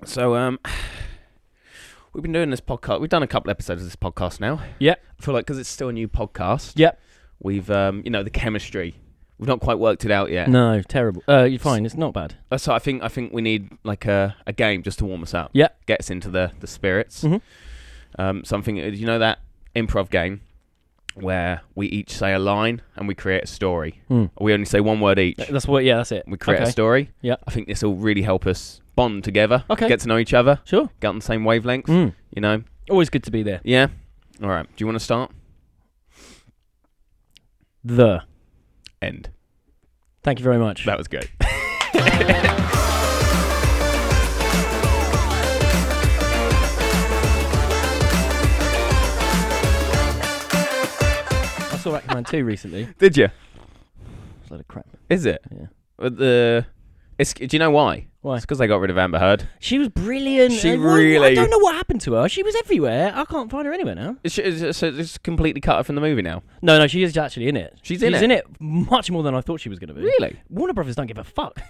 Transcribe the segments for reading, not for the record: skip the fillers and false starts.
So, we've been doing this podcast. We've done a couple episodes of this podcast now. Yeah. I feel like because it's still a new podcast. Yep. We've, the chemistry. We've not quite worked it out yet. No, terrible. You're fine. It's not bad. So I think we need like a game just to warm us up. Yeah. Get us into the spirits. Mm-hmm. Something. You know that improv game where we each say a line and we create a story. We only say one word each. That's what. Yeah, that's it. We create a story. Yeah. I think this will really help us bond together. Okay. Get to know each other. Sure. Get on the same wavelength. You know. Always good to be there. Yeah. All right. Do you want to start? The End. Thank you very much. That was good. I saw Aquaman 2 recently. Did you? It's a load of crap. Is it? Yeah. But do you know why? Why? It's because they got rid of Amber Heard. She was brilliant. She I really... don't know what happened to her. She was everywhere. I can't find her anywhere now. So it's completely cut her from the movie now? No, she is actually in it. She's in it much more than I thought she was going to be. Really? Warner Brothers don't give a fuck.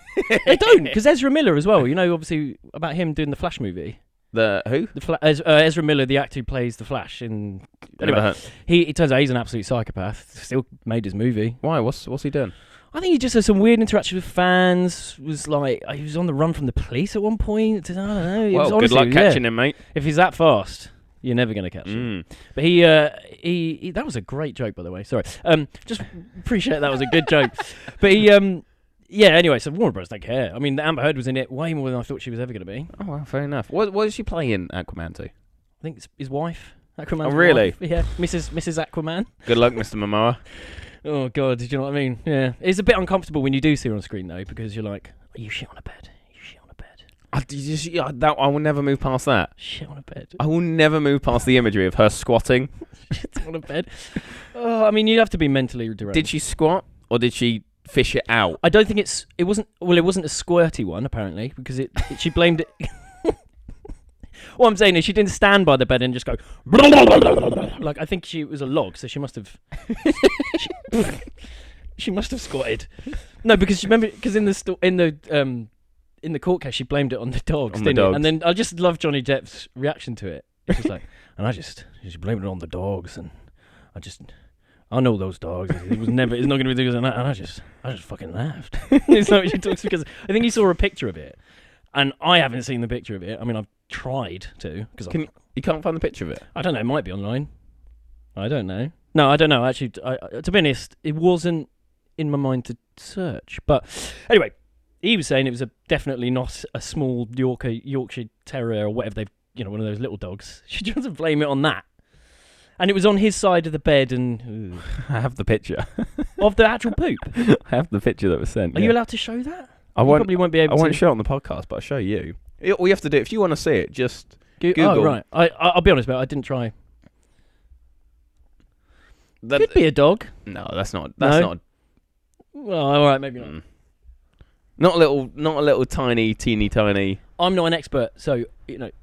They don't, because Ezra Miller as well. You know, obviously, about him doing the Flash movie. The who? Ezra Miller, the actor who plays the Flash in... Anyway, it turns out he's an absolute psychopath. Still made his movie. Why? What's he doing? I think he just had some weird interaction with fans. Was like he was on the run from the police at one point. I don't know. Well, good luck catching him, mate. If he's that fast, you're never going to catch him. But he that was a great joke, by the way. Sorry. Just appreciate that was a good joke. But he anyway, so Warner Bros. Don't care. I mean, Amber Heard was in it way more than I thought she was ever going to be. Oh, well, fair enough. What does she play in Aquaman 2? I think it's his wife. Aquaman's Oh, really? wife. Yeah, Mrs. Aquaman. Good luck, Mr. Momoa. Oh, God, did you know what I mean? Yeah. It's a bit uncomfortable when you do see her on screen, though, because you're like, oh, you shit on a bed. You shit on a bed. I will never move past that. Shit on a bed. I will never move past the imagery of her squatting. Shit on a bed. Oh, I mean, you'd have to be mentally deranged. Did she squat, or did she fish it out? I don't think it wasn't a squirty one, apparently, because she blamed it... What I'm saying is she didn't stand by the bed and just go... Like, I think she was a log, so she must have... she must have squatted. No, because in the court case, she blamed it on the dogs, didn't it? And then I just love Johnny Depp's reaction to it. It's just like, she blamed it on the dogs, and I know those dogs. It's not going to be doing that. And I just fucking laughed. It's not what she talks, because I think he saw a picture of it. And I haven't seen the picture of it. I mean, I've tried to. You can't find the picture of it? I don't know. It might be online. I don't know. No, I don't know. Actually, to be honest, it wasn't in my mind to search. But anyway, he was saying it was definitely not a small Yorkshire Terrier or whatever one of those little dogs. She tries to blame it on that. And it was on his side of the bed, and... I have the picture. Of the actual poop? I have the picture that was sent. Are you allowed to show that? Probably won't be able to. I won't show it on the podcast, but I'll show you. All you have to do, if you want to see it, just Google. Oh, right. I'll be honest, but I didn't try. Could be a dog. No, that's not. Well, all right, maybe not. Not a little teeny tiny. I'm not an expert, so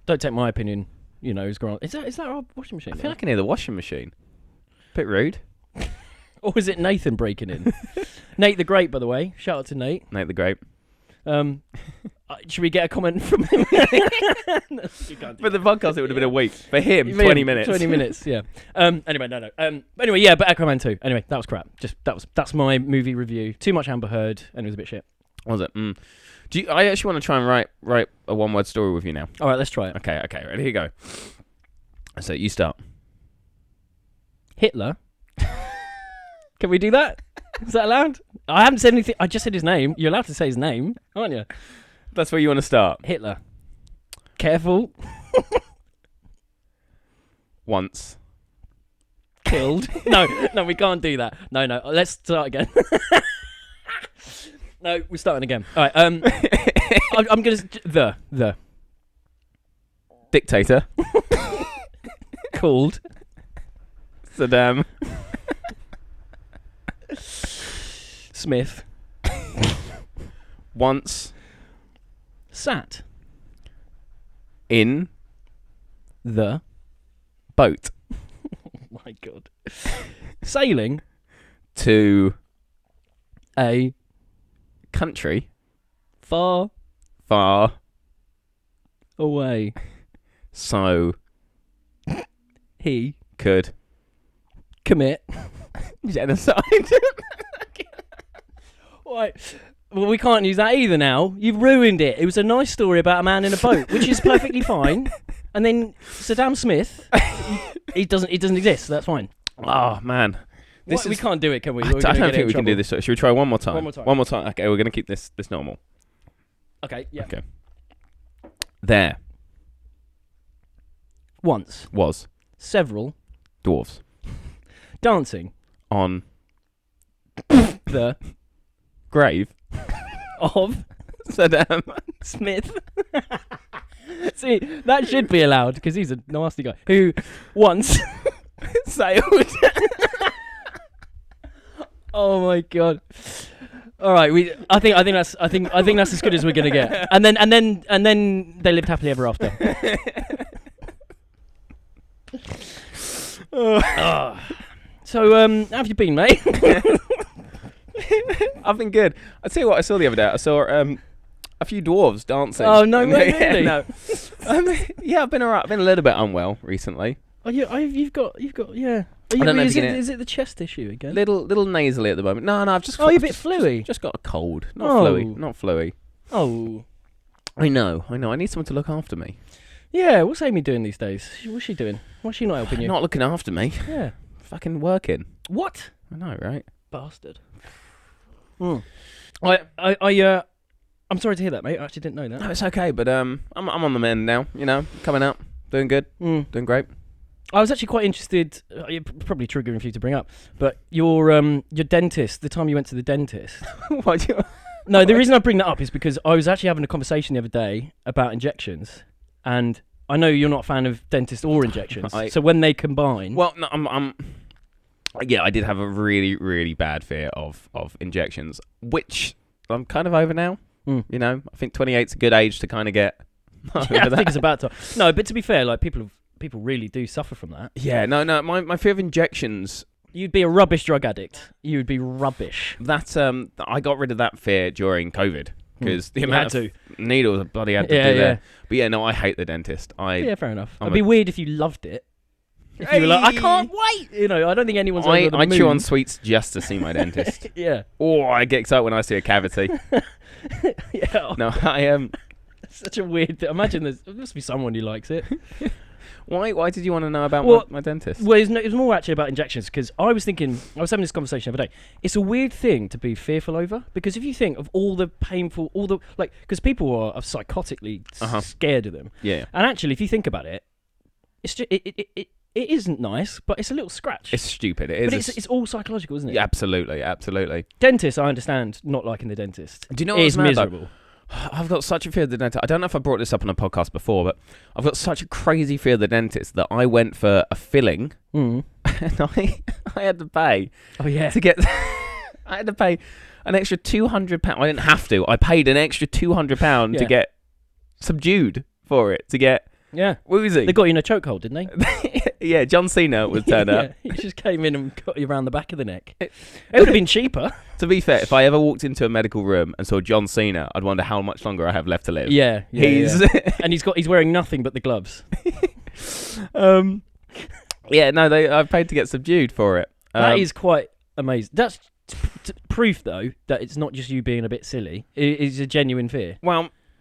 don't take my opinion. Who's grown. Is that our washing machine? I feel like I can hear the washing machine. Bit rude. Or is it Nathan breaking in? Nate the Great, by the way. Shout out to Nate. Nate the Great. Should we get a comment from him? For the podcast, it would have been a week. For him, 20 minutes. 20 minutes, yeah. Anyway, no. Anyway, yeah, but Aquaman 2. Anyway, that was crap. That's my movie review. Too much Amber Heard, and it was a bit shit. Was it? I actually want to try and write a one-word story with you now. All right, let's try it. Okay, ready? Here you go. So you start. Hitler. Can we do that? Is that allowed? I haven't said anything. I just said his name. You're allowed to say his name, aren't you? That's where you want to start. Hitler. Careful. Once. Killed. No, we can't do that. No. Let's start again. No, we're starting again. All right. I'm gonna the dictator called Saddam Smith once sat in the boat. Oh my God. Sailing to a country far far away. So he could commit genocide. Right. Well, we can't use that either now. You've ruined it. It was a nice story about a man in a boat, which is perfectly fine. And then Saddam Smith, he doesn't exist, so that's fine. Oh, man. We can't do it, can we? I don't think we can do this. Should we try one more time? One more time. Okay, we're going to keep this normal. Okay, yeah. Okay. There. Once. Was. Several. Dwarves. Dancing. On. The. Grave. Of. Saddam Smith. See, that should be allowed, because he's a nasty guy. Who once. Sailed. Oh my god! All right, I think that's as good as we're gonna get. And then they lived happily ever after. So how have you been, mate? I've been good. I'll tell you what I saw the other day. I saw a few dwarves dancing. Oh no, really? No. Yeah, I've been alright. I've been a little bit unwell recently. Oh, you've got yeah. Is it the chest issue again? Little nasally at the moment. No, I've just. Oh, you're a bit fluey. Just got a cold. Not fluey. Oh. I know. I need someone to look after me. Yeah, what's Amy doing these days? What's she doing? Why's she not helping you? Not looking after me. Yeah. Fucking working. What? I know, right? Bastard. I'm sorry to hear that, mate. I actually didn't know that. No, it's okay, but I'm on the mend now. You know, coming up, doing good, doing great. I was actually quite interested. You're probably triggering for you to bring up, but your dentist. The time you went to the dentist. No, the reason I bring that up is because I was actually having a conversation the other day about injections, and I know you're not a fan of dentists or injections. So when they combine, well, no, yeah, I did have a really, really bad fear of injections, which I'm kind of over now. You know, I think 28's a good age to kind of get. Yeah, I think it's about time. No, but to be fair, like people really do suffer from that. Yeah, no. My fear of injections. You'd be a rubbish drug addict. You'd be rubbish. That I got rid of that fear during COVID because the amount of needles a bloody had to do there. But yeah, no, I hate the dentist. Yeah, fair enough. It'd be weird if you loved it. If you were like, I can't wait. You know, I don't think anyone's over the moon. I chew on sweets just to see my dentist. Yeah. Oh, I get excited when I see a cavity. Yeah. No, I am. Such a weird thing. Imagine there must be someone who likes it. Why did you want to know about my dentist? Well, it was more actually about injections because I was having this conversation the other day. It's a weird thing to be fearful over because if you think of all the painful, because people are psychotically scared of them. Yeah. And actually, if you think about it, it's just, it isn't nice, but it's a little scratch. It's stupid. It is. But it's all psychological, isn't it? Yeah, absolutely. Dentists, I understand not liking the dentist. Do you know what it's miserable? I've got such a fear of the dentist. I don't know if I brought this up on a podcast before, but I've got such a crazy fear of the dentist that I went for a filling and I had to pay. Oh yeah. To get. I had to pay an extra £200. I didn't have to. I paid an extra £200 to get subdued for it. To get woozy. They got you in a chokehold, didn't they? Yeah, John Cena was turned up. He just came in and got you around the back of the neck. It would have been cheaper. To be fair, if I ever walked into a medical room and saw John Cena, I'd wonder how much longer I have left to live. Yeah. And he's wearing nothing but the gloves. Yeah, no, I've paid to get subdued for it. That is quite amazing. That's proof, though, that it's not just you being a bit silly. It's a genuine fear.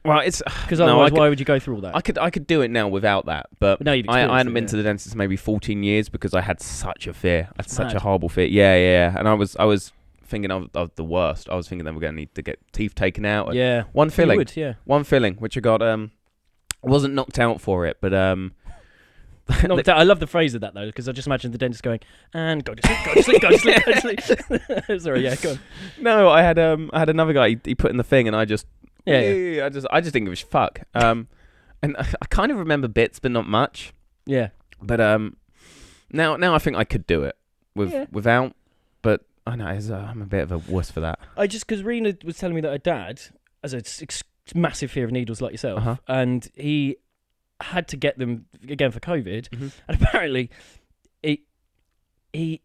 Well, it's because otherwise, why would you go through all that? I could do it now without that, but no, I hadn't been to the dentist maybe 14 years because I had such a fear. I had such a horrible fear. Yeah, and I was thinking of the worst. I was thinking they were going to need to get teeth taken out. Yeah, one filling. You would, one filling, which I got. I wasn't knocked out for it, but knocked out. I love the phrase of that though, because I just imagine the dentist going, "And go to sleep, go to sleep." Sorry, yeah, go on. No, I had another guy. He put in the thing, and I just. Yeah. I just didn't give a fuck. And I kind of remember bits, but not much. Yeah. But now I think I could do it without. But I know I'm a bit of a wuss for that. Because Rena was telling me that her dad has a massive fear of needles like yourself, and he had to get them again for COVID, and apparently he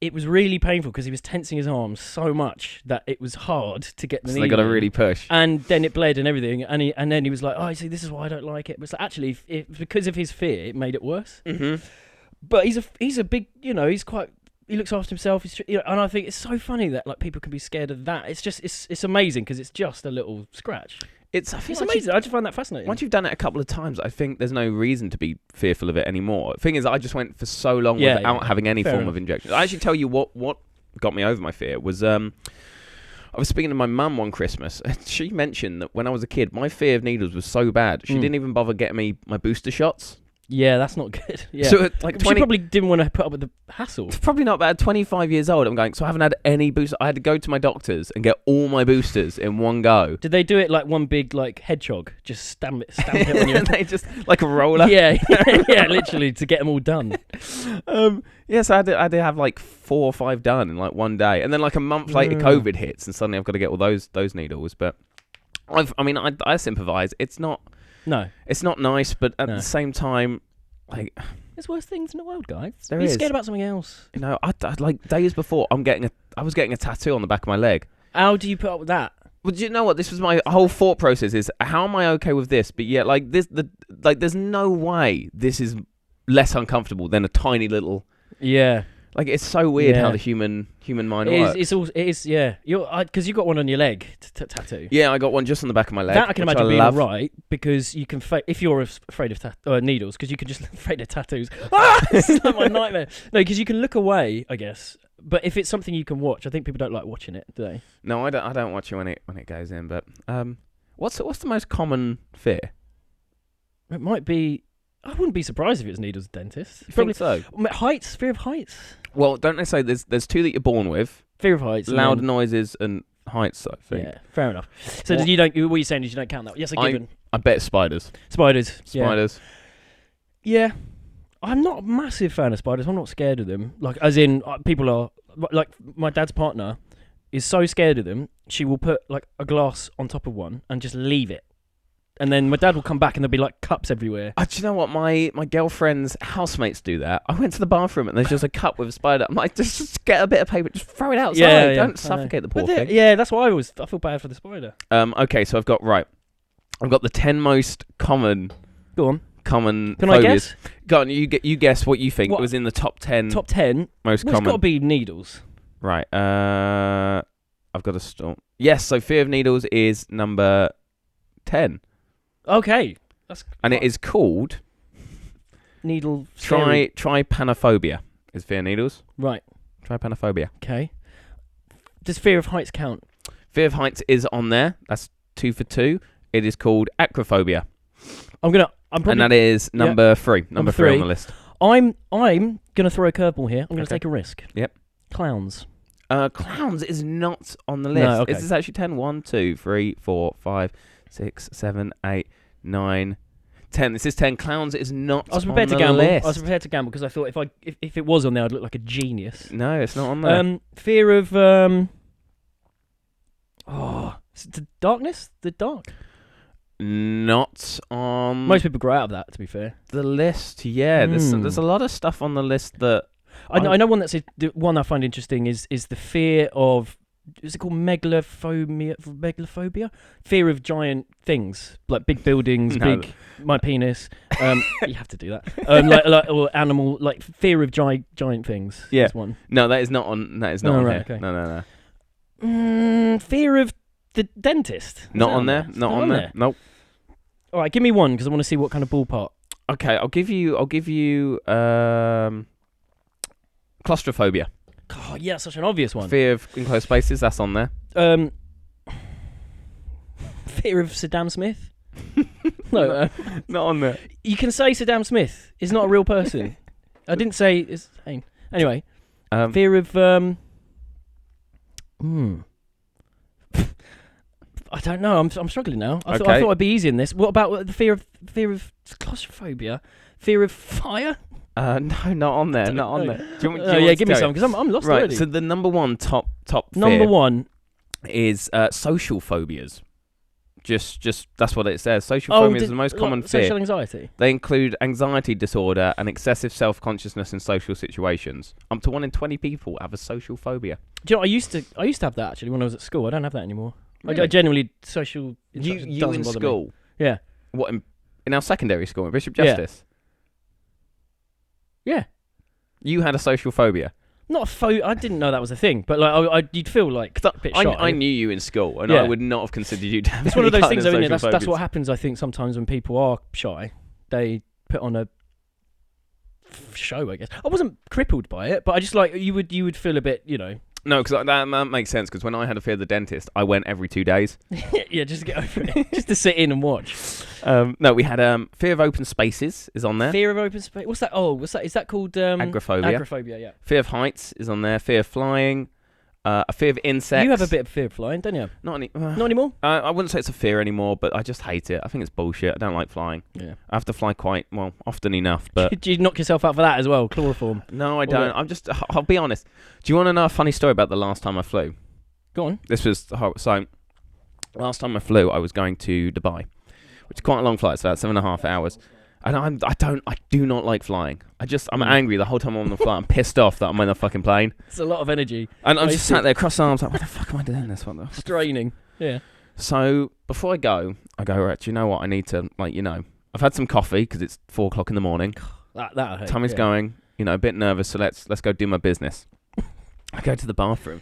it was really painful because he was tensing his arms so much that it was hard to get the So needle. they got to in. really push. And then it bled and everything. And then he was like, "Oh, see, this is why I don't like it." But it's like, actually, because of his fear, it made it worse. Mm-hmm. But he's a big, he looks after himself. And I think it's so funny that like people can be scared of that. It's just it's amazing because it's just a little scratch. It's amazing. I just find that fascinating. Once you've done it a couple of times, I think there's no reason to be fearful of it anymore. The thing is, I just went for so long without having any form of injection. I actually tell you what got me over my fear was I was speaking to my mum one Christmas, and she mentioned that when I was a kid, my fear of needles was so bad, she didn't even bother getting me my booster shots. Yeah, that's not good. Yeah. So she probably didn't want to put up with the hassle. It's probably not bad. 25 years old, I'm going, so I haven't had any booster. I had to go to my doctors and get all my boosters in one go. Did they do it like one big like hedgehog? Just stamp it on your... They just, like a roller? Yeah, literally, to get them all done. Yes, I had to have like 4 or 5 done in like one day. And then like a month later, COVID hits, and suddenly I've got to get all those needles. But I sympathise. It's not nice, but at the same time, like, there's worse things in the world, guys. Be scared about something else. You know, I like days before I was getting a tattoo on the back of my leg. How do you put up with that? Well, do you know what? This was my whole thought process: is how am I okay with this? But yeah, like there's no way this is less uncomfortable than a tiny little. Yeah. Like, it's so weird how the human mind works. It is, yeah. Because you got one on your leg tattoo. Yeah, I got one just on the back of my leg. That I can imagine being alright, because you can if you're afraid of needles, because you can just afraid of tattoos. It's like my nightmare. No, because you can look away, I guess. But if it's something you can watch, I think people don't like watching it, do they? No, I don't watch it when it goes in. But what's the most common fear? It might be. I wouldn't be surprised if it was needles, dentist. Probably so. Heights, fear of heights. Well, don't they say there's 2 that you're born with? Fear of heights, loud noises, and heights. I think. Yeah, fair enough. So what you're saying is you don't count that? Yes, a given. I bet spiders. Spiders. Yeah. I'm not a massive fan of spiders. I'm not scared of them. Like, as in, people are like my dad's partner is so scared of them. She will put like a glass on top of one and just leave it. And then my dad will come back and there'll be like cups everywhere. Do you know what? My girlfriend's housemates do that. I went to the bathroom and there's just a cup with a spider. I'm like, just get a bit of paper, just throw it outside. Yeah, don't suffocate the poor thing. Yeah, that's why I feel bad for the spider. Okay, so I've got the 10 most common. Go on. Common. Can phobias. I guess? Go on. You guess what you think was in the top 10. Top 10 most common. It's got to be needles. Right. I've got to stop. Yes. So fear of needles is number 10. Okay. And it is called needle. Trypanophobia is fear of needles. Right. Trypanophobia. Okay. Does fear of heights count? Fear of heights is on there. That's 2 for 2. It is called acrophobia. And that is number 3. Number 3 on the list. I'm gonna throw a curveball here. I'm gonna take a risk. Yep. Clowns. Clowns is not on the list. No, okay. This is actually 10. 1, 2, 3, 4, 5, 6, 7, 8, 9, 10. This is 10. Clowns is not on the list. I was prepared to gamble because I thought if it was on there, I'd look like a genius. No, it's not on there. Fear of the darkness. The dark. Not on. Most people grow out of that, to be fair. The list, yeah. There's a lot of stuff on the list that I know. The one I find interesting is the fear of. Is it called megalophobia? Fear of giant things, like big buildings, my penis. You have to do that. Or animal, like fear of giant things. Yeah. Is one. No, that is not on. That is not on right, here. Okay. No. Fear of the dentist. Not on there. Not on there. Nope. All right, give me one because I want to see what kind of ballpark. Okay, I'll give you claustrophobia. Oh, yeah, such an obvious one. Fear of enclosed spaces, that's on there. Fear of Saddam Smith? No, not on there. You can say Saddam Smith is not a real person. I didn't say his name. Anyway, fear of I don't know. I'm struggling now. I thought I'd be easy in this. What about the fear of claustrophobia? Fear of fire? No, not on there. Not on there. Do you want give me some because I'm lost right, already. So the number one top number fear one is social phobias. Just that's what it says. Social phobia is the most common fear. Social anxiety. They include anxiety disorder and excessive self-consciousness in social situations. Up to 1 in 20 people have a social phobia. Do you know, I used to have that actually when I was at school. I don't have that anymore. Really? I genuinely social. You in school? Me. Yeah. What in our secondary school, in Bishop Justice? Yeah. You had a social phobia. Not a phobia. I didn't know that was a thing, but like, you'd feel like a bit shy. I knew you in school, and I would not have considered you to have. It's one of those things, though, isn't it? That's what happens. I think sometimes when people are shy, they put on a show. I guess I wasn't crippled by it, but I just like you would feel a bit, you know. No, because that makes sense. Because when I had a fear of the dentist, I went every 2 days. Yeah, just to get over it, just to sit in and watch. No, we had fear of open spaces is on there. Fear of open space. What's that? Oh, what's that? Is that called agoraphobia? Agoraphobia, yeah. Fear of heights is on there. Fear of flying. A fear of insects. You have a bit of fear of flying, don't you? Not anymore. I wouldn't say it's a fear anymore, but I just hate it. I think it's bullshit. I don't like flying. Yeah. I have to fly quite often enough. But do you knock yourself out for that as well? Chloroform? No, I don't. I'll be honest. Do you want to know a funny story about the last time I flew? Go on. This was so. Last time I flew, I was going to Dubai, which is quite a long flight. It's about 7.5 hours. And I do not like flying. I'm angry the whole time I'm on the flight. I'm pissed off that I'm in a fucking plane. It's a lot of energy. And I'm just sat there cross arms like, what the fuck am I doing this one? Straining. Yeah. So before I go, right, do you know what? I need to, I've had some coffee because it's 4 o'clock in the morning. That Tommy's going, a bit nervous, so let's go do my business. I go to the bathroom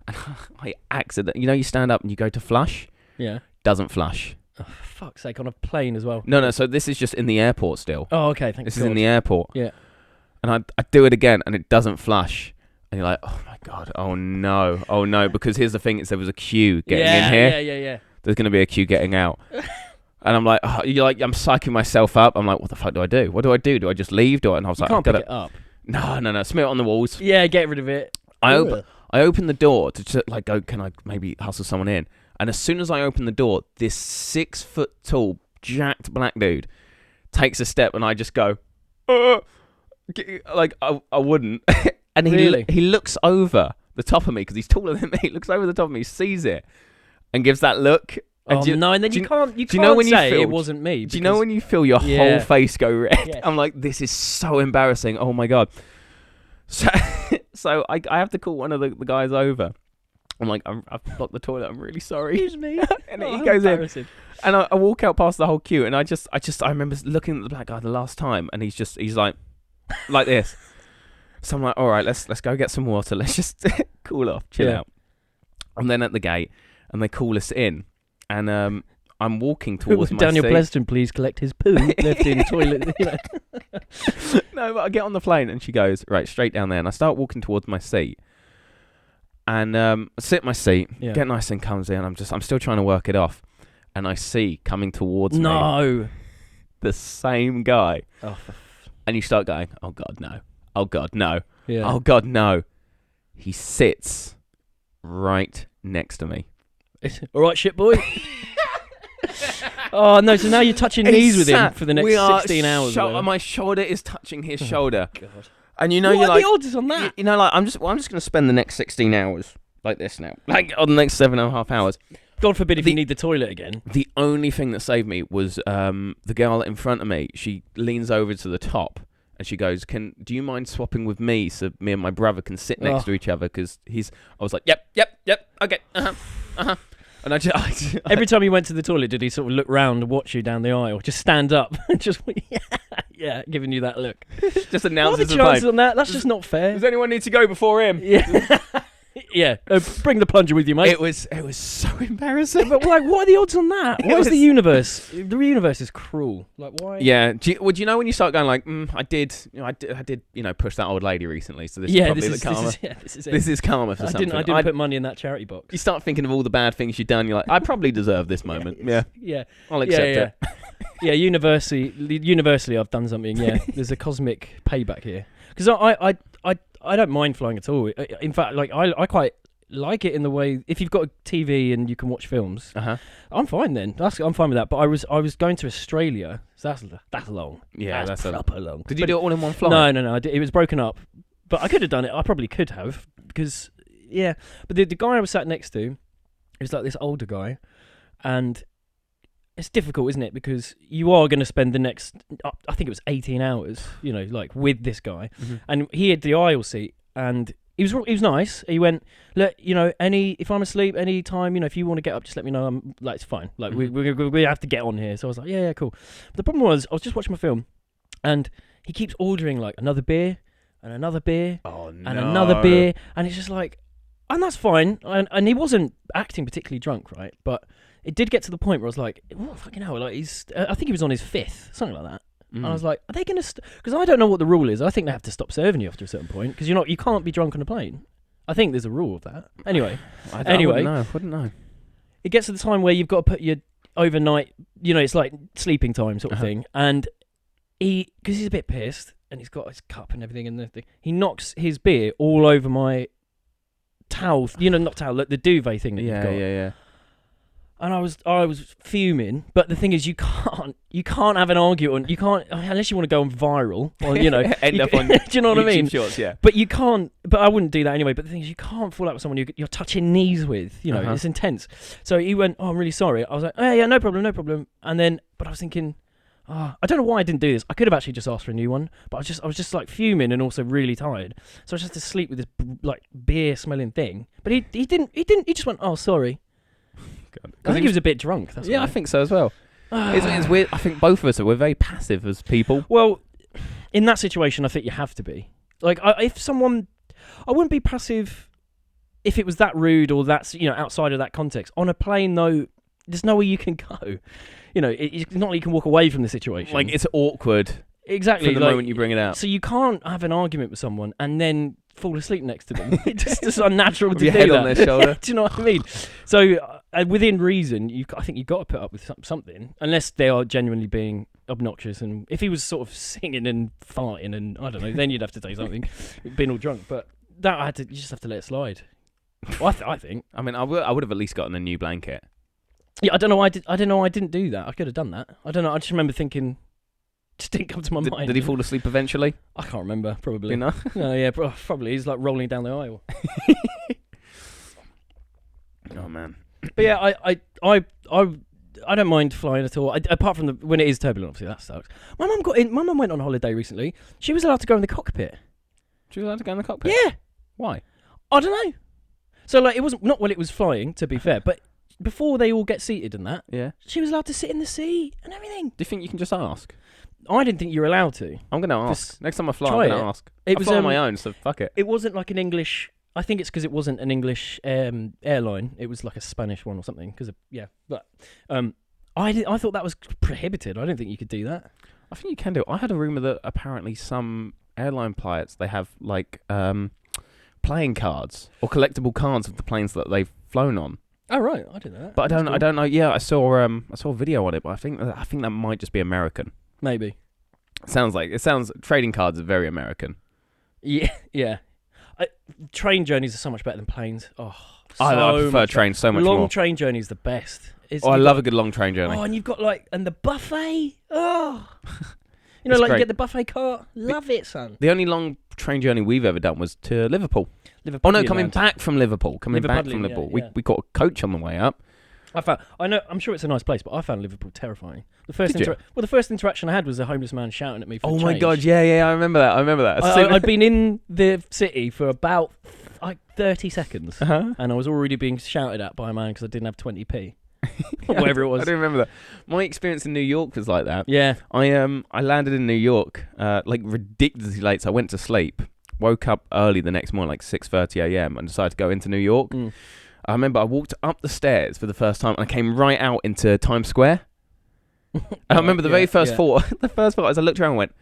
and I accidentally, you stand up and you go to flush. Yeah. Doesn't flush. Oh, for fuck's sake, on a plane as well. No, so this is just in the airport still. Oh, okay, thank you. This is in the airport. Yeah. And I do it again and it doesn't flush. And you're like, oh my God, oh no. Because here's the thing, there was a queue getting in here. Yeah. There's going to be a queue getting out. And I'm like, I'm psyching myself up. I'm like, what the fuck do I do? What do I do? Do I just leave? And I was like, can't pick it up. No, smear it on the walls. Yeah, get rid of it. I open the door to just go, can I maybe hustle someone in? And as soon as I open the door, this 6 foot tall, jacked black dude takes a step, and I just go, I wouldn't. And he looks over the top of me because he's taller than me. He looks over the top of me, sees it, and gives that look. And and then you can't say it wasn't me. Do you know when you feel your whole face go red? Yes. I'm like, this is so embarrassing. Oh my God. So I have to call one of the guys over. I'm like, I've blocked the toilet. I'm really sorry. Excuse me. And he goes in, and I walk out past the whole queue, and I remember looking at the black guy the last time, and he's like this. So I'm like, all right, let's go get some water. Let's just cool off, chill out. I'm then at the gate, and they call us in, and I'm walking towards my Daniel seat. Pleaston, please collect his poo left in the toilet. No, but I get on the plane, and she goes, right, straight down there, and I start walking towards my seat. And I sit in my seat, get nice and comfy, and I'm still trying to work it off. And I see coming towards me the same guy. Oh, and you start going, oh God, no. Oh God, no. Yeah. Oh God, no. He sits right next to me. All right, shit boy. Oh, no, so now you're touching knees with him for the next 16 hours. My shoulder is touching his shoulder. God. And what are the odds on that? I'm just going to spend the next 16 hours like this now. On the next 7.5 hours. God forbid if you need the toilet again. The only thing that saved me was the girl in front of me. She leans over to the top and she goes, do you mind swapping with me so me and my brother can sit next to each other? Because I was like, yep, okay, And every time you went to the toilet, did he sort of look round and watch you down the aisle? Just stand up and just, giving you that look. Just announces what are the chances on that? That's just not fair. Does anyone need to go before him? Yeah. Yeah. Bring the plunger with you, mate. It was so embarrassing. But what are the odds on that? What is the universe? The universe is cruel. Like, why? Yeah. Do you know when you start going like, I did, push that old lady recently, so this is probably the karma. This is karma for something. I didn't put money in that charity box. You start thinking of all the bad things you've done. You're like, I probably deserve this moment. Yeah. I'll accept it. Yeah, universally, I've done something. Yeah, there's a cosmic payback here because I don't mind flying at all. In fact, I quite like it in the way if you've got a TV and you can watch films. I'm fine then. I'm fine with that. But I was going to Australia, so that's long. Yeah, that's proper long. Did you do it all in one flight? No. It was broken up, but I could have done it. I probably could have because But the guy I was sat next to, he was like this older guy, and it's difficult, isn't it? Because you are going to spend the next, I think it was 18 hours, like with this guy, and he had the aisle seat, and he was nice. He went, look, if I'm asleep any time, if you want to get up, just let me know. I'm like, it's fine. Like we have to get on here. So I was like, yeah, cool. But the problem was, I was just watching my film, and he keeps ordering like another beer and another beer and another beer, and it's just like, and that's fine. And he wasn't acting particularly drunk, right? But it did get to the point where I was like, what fucking hell? Like I think he was on his 5th, something like that. And I was like, are they going to... Because I don't know what the rule is. I think they have to stop serving you after a certain point, because you can't be drunk on a plane. I think there's a rule of that. Anyway. I wouldn't know. It gets to the time where you've got to put your overnight... it's like sleeping time sort of thing. And because he's a bit pissed, and he's got his cup and everything, and he knocks his beer all over my towel. Not towel, like the duvet thing that you've got. Yeah. And I was fuming, but the thing is, you can't have an argument. You can't, unless you want to go on viral, or end up on do you know what YouTube I mean? Shorts, yeah. But you can't. But I wouldn't do that anyway. But the thing is, you can't fall out with someone you're touching knees with. It's intense. So he went, "Oh, I'm really sorry." I was like, "Oh yeah, no problem." And then, but I was thinking, I don't know why I didn't do this. I could have actually just asked for a new one, but I was just like fuming and also really tired. So I just had to sleep with this like beer smelling thing. But he didn't. He just went, "Oh, sorry." I think he was a bit drunk. That's why. I think so as well. It's weird. I think both of us we're very passive as people. Well, in that situation, I think you have to be. Like, I wouldn't be passive if it was that rude or that's outside of that context. On a plane, though, there's nowhere you can go. It's not like you can walk away from the situation. Like, it's awkward. Exactly. For the moment you bring it out. So you can't have an argument with someone and then fall asleep next to them. It's just unnatural to do head that. On their shoulder. Do you know what I mean? So within reason, I think you've got to put up with something, unless they are genuinely being obnoxious. And if he was sort of singing and farting and I don't know, then you'd have to say something, being all drunk. But you just have to let it slide. Well, I think. I mean, I would have at least gotten a new blanket. Yeah, I don't know why I didn't do that. I could have done that. I don't know. I just remember thinking. Just didn't come to my mind. Did he fall asleep eventually? I can't remember. Probably. No, yeah, probably. He's like rolling down the aisle. Oh man. But yeah, I don't mind flying at all. Apart from when it is turbulent, obviously that sucks. My mum went on holiday recently. She was allowed to go in the cockpit. She was allowed to go in the cockpit? Yeah. Why? I don't know. So like, it wasn't not when it was flying, to be fair, but before they all get seated and that. Yeah. She was allowed to sit in the seat and everything. Do you think you can just ask? I didn't think you were allowed to. I'm going to ask. Next time I fly, I'm going to ask. I fly on my own, so fuck it. It wasn't like an English... I think it's because it wasn't an English airline. It was like a Spanish one or something. But I thought that was prohibited. I don't think you could do that. I think you can do it. I had a rumour that apparently some airline pilots, they have like playing cards or collectible cards of the planes that they've flown on. Oh right, I didn't know that. But I don't know. Yeah, I saw a video on it, but I think that might just be American. Maybe. Trading cards are very American. Yeah. Train journeys are so much better than planes. Oh, I prefer trains so much more. Long train journey is the best. I love a good long train journey. Oh, and you've got and the buffet. Oh, you get the buffet cart. Love it, son. The only long train journey we've ever done was to Liverpool. Coming back from Liverpool. We got a coach on the way up. I'm sure it's a nice place, but I found Liverpool terrifying. The first interaction I had was a homeless man shouting at me for change. My god, yeah, I remember that. I'd been in the city for about 30 seconds, and I was already being shouted at by a man because I didn't have 20p. Whatever it was. I don't remember that. My experience in New York was like that. Yeah. I landed in New York ridiculously late, so I went to sleep, woke up early the next morning, like 6:30 a.m, and decided to go into New York. I remember I walked up the stairs for the first time and I came right out into Times Square. I remember the first thought as I looked around and went,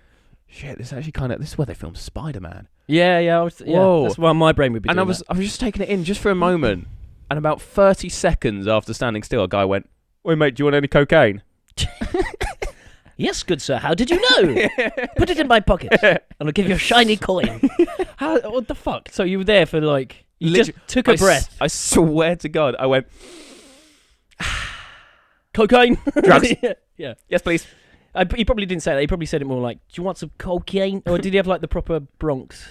shit, this is where they filmed Spider-Man. Yeah. Whoa. That's why my brain would be doing I was just taking it in just for a moment. And about 30 seconds after standing still, a guy went, "Oi mate, do you want any cocaine?" Yes, good sir. How did you know? Put it in my pocket and I'll give you a shiny coin. What the fuck? So you were there for you just took a breath. I swear to God, I went, cocaine, drugs. Yeah. Yes, please. He probably didn't say that. He probably said it more like, "Do you want some cocaine?" Or did he have the proper Bronx?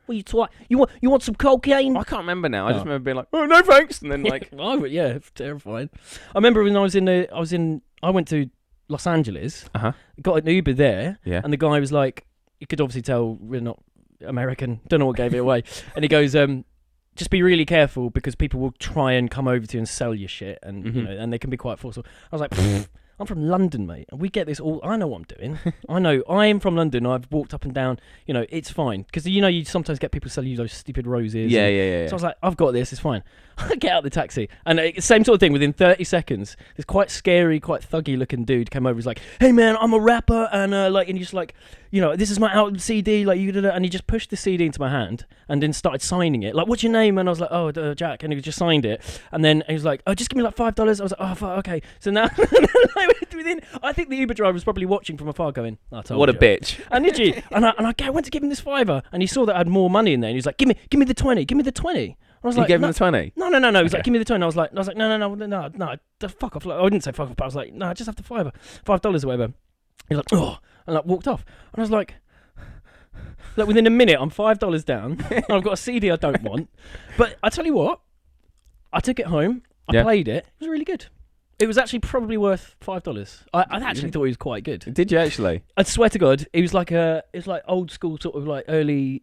What are you twat? You want some cocaine? I can't remember now. I just remember being like, "Oh no, thanks," and then oh yeah, it's terrifying. I remember when I was in I went to Los Angeles, got an Uber there, and the guy was like, you could obviously tell we're not American, don't know what gave it away, and he goes, just be really careful because people will try and come over to you and sell you shit, and you know, and they can be quite forceful. I was like, I'm from London, mate, and we get this all. I know what I'm doing. I know I am from London. I've walked up and down. You know, it's fine because you know you sometimes get people selling you those stupid roses. Yeah. So I was like, I've got this. It's fine. I get out of the taxi, and same sort of thing. Within 30 seconds, this quite scary, quite thuggy looking dude came over. He's like, "Hey man, I'm a rapper, and and he's just like, you know, this is my album CD, like you did it," and he just pushed the CD into my hand and then started signing it. Like, what's your name? And I was like, oh, Jack, and he just signed it. And then he was like, oh, just give me like $5. I was like, oh, fuck, okay. So now, I think the Uber driver was probably watching from afar, going, "I told what you." a bitch. And did you? And I went to give him this $5, and he saw that I had more money in there, and he was like, give me the 20, give me the 20. I was like, you gave him the 20? No. He was like, give me the 20. I was like, no, fuck off. Like, I didn't say fuck off, but I was like, no, I just have the $5 or whatever. He was like, oh, and like walked off. And I was like within a minute, I'm $5 down. And I've got a CD I don't want. But I tell you what, I took it home. I played it. It was really good. It was actually probably worth $5. I actually thought it was quite good. Did you actually? I swear to God, it was like old school sort of like early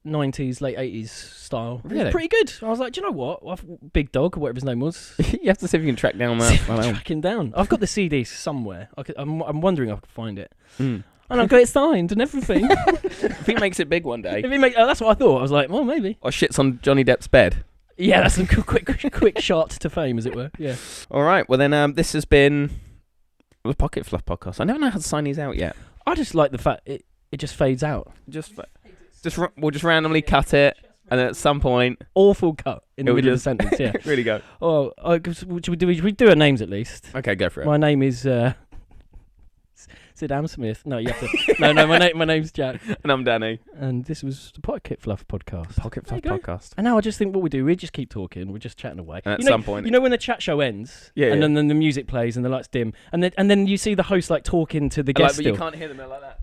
90s, late 80s style. Really? It was pretty good. I was like, do you know what? Big Dog, or whatever his name was. You have to see if you can track down that. Track him down. I've got the CD somewhere. I'm wondering if I can find it. And I've got it signed and everything. If he makes it big one day. That's what I thought. I was like, well, maybe. Or shits on Johnny Depp's bed. Yeah, that's a quick shot to fame, as it were. Yeah. All right. Well, then this has been the Pocket Fluff Podcast. I don't know how to sign these out yet. I just like the fact it just fades out. We'll just randomly cut it, and then at some point, awful cut in the middle of the sentence. Yeah. Really go. Oh, should we do our names at least? Okay, go for it. My name is Sid Smith. No, you have to. No. My name's Jack, and I'm Danny. And this was the Pocket Fluff Podcast. Pocket Fluff Podcast. And now I just think what we do, we just keep talking, we're just chatting away. And at some point, you know, when the chat show ends, and then the music plays and the lights dim, and then you see the host like talking to the guest. But you can't hear them like that.